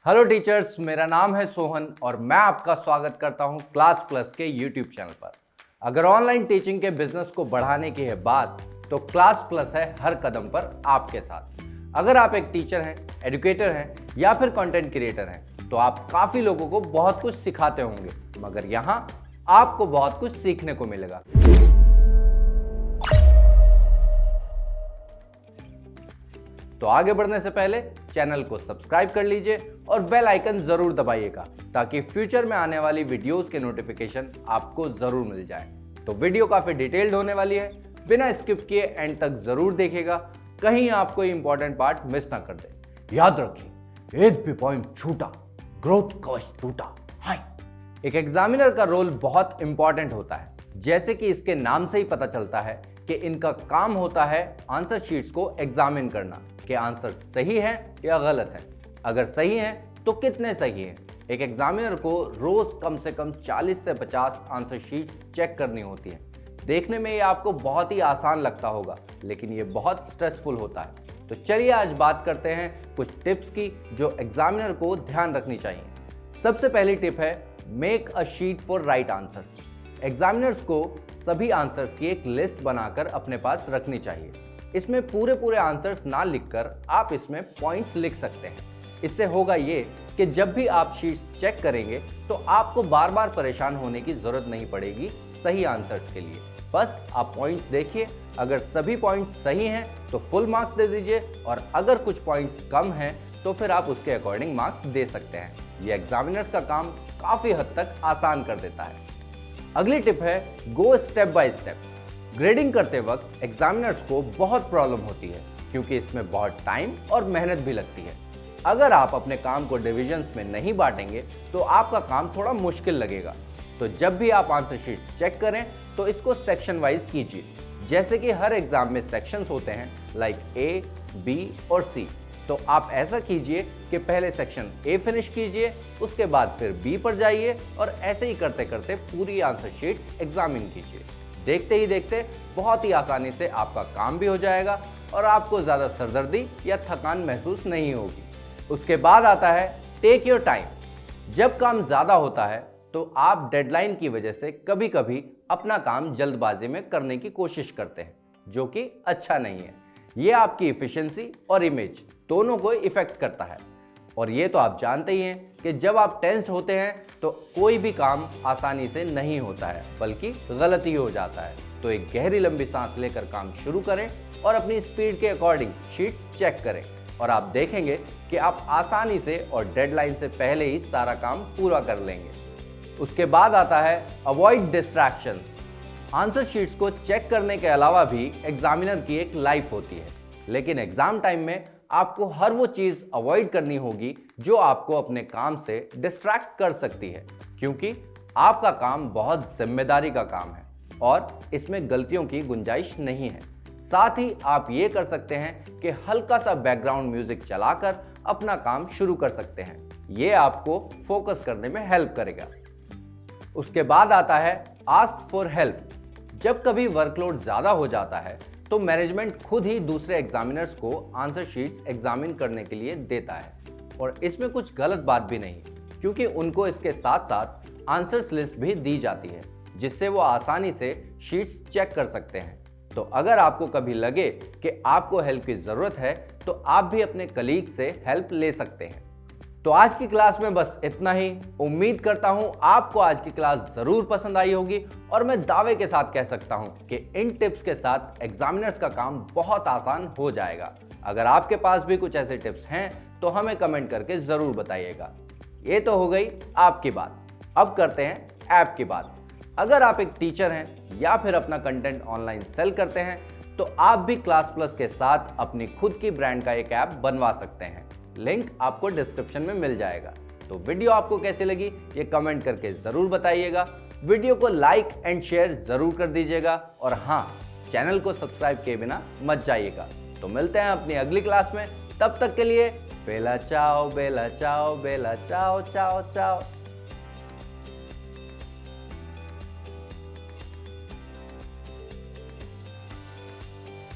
Hello teachers, मेरा नाम है सोहन और मैं आपका स्वागत करता हूं क्लास प्लस के यूट्यूब चैनल पर। अगर ऑनलाइन टीचिंग के बिजनेस को बढ़ाने की है बात, तो क्लास प्लस है हर कदम पर आपके साथ। अगर आप एक टीचर हैं, एजुकेटर हैं या फिर कंटेंट क्रिएटर हैं, तो आप काफी लोगों को बहुत कुछ सिखाते होंगे, मगर यहाँ आपको बहुत कुछ सीखने को मिलेगा। तो आगे बढ़ने से पहले चैनल को सब्सक्राइब कर लीजिए और बेल आइकन जरूर दबाइएगा, ताकि फ्यूचर में आने वाली वीडियोस के नोटिफिकेशन आपको जरूर मिल जाए। तो वीडियो काफी डिटेल्ड होने वाली है, बिना स्किप किए एंड तक जरूर देखिएगा, कहीं आप कोई इंपॉर्टेंट पार्ट मिस ना कर दे। याद रखिए, एक भी पॉइंट छूटा ग्रोथ कवच टूटा। हाय, एक एग्जामिनर का रोल बहुत इंपॉर्टेंट होता है। जैसे कि इसके नाम से ही पता चलता है कि इनका काम होता है आंसर शीट्स को एग्जामिन करना कि आंसर सही है या गलत है। अगर सही है तो कितने सही हैं। एक एग्जामिनर को रोज कम से कम 40 से 50 आंसर शीट्स चेक करनी होती है। देखने में ये आपको बहुत ही आसान लगता होगा, लेकिन ये बहुत स्ट्रेसफुल होता है। तो चलिए आज बात करते हैं कुछ टिप्स की जो एग्जामिनर को ध्यान रखनी चाहिए। सबसे पहली टिप है make a sheet for right answers. Examiners को सभी आंसर्स की एक लिस्ट बनाकर अपने पास रखनी चाहिए। इसमें पूरे आंसर्स ना लिखकर आप इसमें पॉइंट्स लिख सकते हैं। इससे होगा ये कि जब भी आप शीट्स चेक करेंगे तो आपको बार बार परेशान होने की जरूरत नहीं पड़ेगी सही आंसर्स के लिए। बस आप पॉइंट्स देखिए, अगर सभी पॉइंट्स सही हैं तो फुल मार्क्स दे दीजिए, और अगर कुछ पॉइंट्स कम हैं तो फिर आप उसके अकॉर्डिंग मार्क्स दे सकते हैं। ये एग्जामिनर्स का काम काफी हद तक आसान कर देता है। अगली टिप है go step by step. Grading करते वक्त एग्जामिनर्स को बहुत प्रॉब्लम होती है, क्योंकि इसमें बहुत टाइम और मेहनत भी लगती है। अगर आप अपने काम को डिविजन्स में नहीं बांटेंगे तो आपका काम थोड़ा मुश्किल लगेगा। तो जब भी आप आंसर शीट्स चेक करें तो इसको सेक्शन वाइज कीजिए। जैसे कि हर एग्जाम में सेक्शंस होते हैं, लाइक ए, बी और सी। तो आप ऐसा कीजिए कि पहले सेक्शन ए फिनिश कीजिए, उसके बाद फिर बी पर जाइए, और ऐसे ही करते करते पूरी आंसर शीट एग्जामिन कीजिए। देखते ही देखते बहुत ही आसानी से आपका काम भी हो जाएगा और आपको ज़्यादा सरदर्दी या थकान महसूस नहीं होगी। उसके बाद आता है टेक योर टाइम। जब काम ज़्यादा होता है तो आप डेडलाइन की वजह से कभी कभी अपना काम जल्दबाजी में करने की कोशिश करते हैं, जो कि अच्छा नहीं है। ये आपकी इफिशिएंसी और इमेज दोनों को इफेक्ट करता है। और ये तो आप जानते ही हैं कि जब आप टेंस्ड होते हैं तो कोई भी काम आसानी से नहीं होता है, बल्कि गलत ही हो जाता है। तो एक गहरी लंबी सांस लेकर काम शुरू करें और अपनी स्पीड के अकॉर्डिंग शीट्स चेक करें, और आप देखेंगे कि आप आसानी से और डेडलाइन से पहले ही सारा काम पूरा कर लेंगे। उसके बाद आता है अवॉइड डिस्ट्रैक्शंस। आंसर शीट्स को चेक करने के अलावा भी एग्जामिनर की एक लाइफ होती है, लेकिन एग्जाम टाइम में आपको हर वो चीज अवॉइड करनी होगी जो आपको अपने काम से डिस्ट्रैक्ट कर सकती है, क्योंकि आपका काम बहुत जिम्मेदारी का काम है और इसमें गलतियों की गुंजाइश नहीं है। साथ ही आप ये कर सकते हैं कि हल्का सा बैकग्राउंड म्यूजिक चलाकर अपना काम शुरू कर सकते हैं। ये आपको फोकस करने में हेल्प करेगा। उसके बाद आता है आस्क फॉर हेल्प। जब कभी वर्कलोड ज्यादा हो जाता है तो मैनेजमेंट खुद ही दूसरे एग्जामिनर्स को आंसर शीट्स एग्जामिन करने के लिए देता है, और इसमें कुछ गलत बात भी नहीं, क्योंकि उनको इसके साथ साथ आंसर्स लिस्ट भी दी जाती है, जिससे वो आसानी से शीट्स चेक कर सकते हैं। तो अगर आपको कभी लगे कि आपको हेल्प की ज़रूरत है तो आप भी अपने कलीग से हेल्प ले सकते हैं। तो आज की क्लास में बस इतना ही। उम्मीद करता हूं आपको आज की क्लास जरूर पसंद आई होगी, और मैं दावे के साथ कह सकता हूं कि इन टिप्स के साथ एग्जामिनर्स का काम बहुत आसान हो जाएगा। अगर आपके पास भी कुछ ऐसे टिप्स हैं तो हमें कमेंट करके जरूर बताइएगा। ये तो हो गई आपकी बात, अब करते हैं ऐप की बात। अगर आप एक टीचर हैं या फिर अपना कंटेंट ऑनलाइन सेल करते हैं तो आप भी क्लास प्लस के साथ अपनी खुद की ब्रांड का एक ऐप बनवा सकते हैं। लिंक आपको डिस्क्रिप्शन में मिल जाएगा। तो वीडियो आपको कैसी लगी ये कमेंट करके जरूर बताइएगा। वीडियो को लाइक एंड शेयर जरूर कर दीजिएगा, और हाँ, चैनल को सब्सक्राइब किए बिना मत जाइएगा। तो मिलते हैं अपनी अगली क्लास में, तब तक के लिए बेला चाओ बेला चाओ बेला चाओ चाओ चाओ।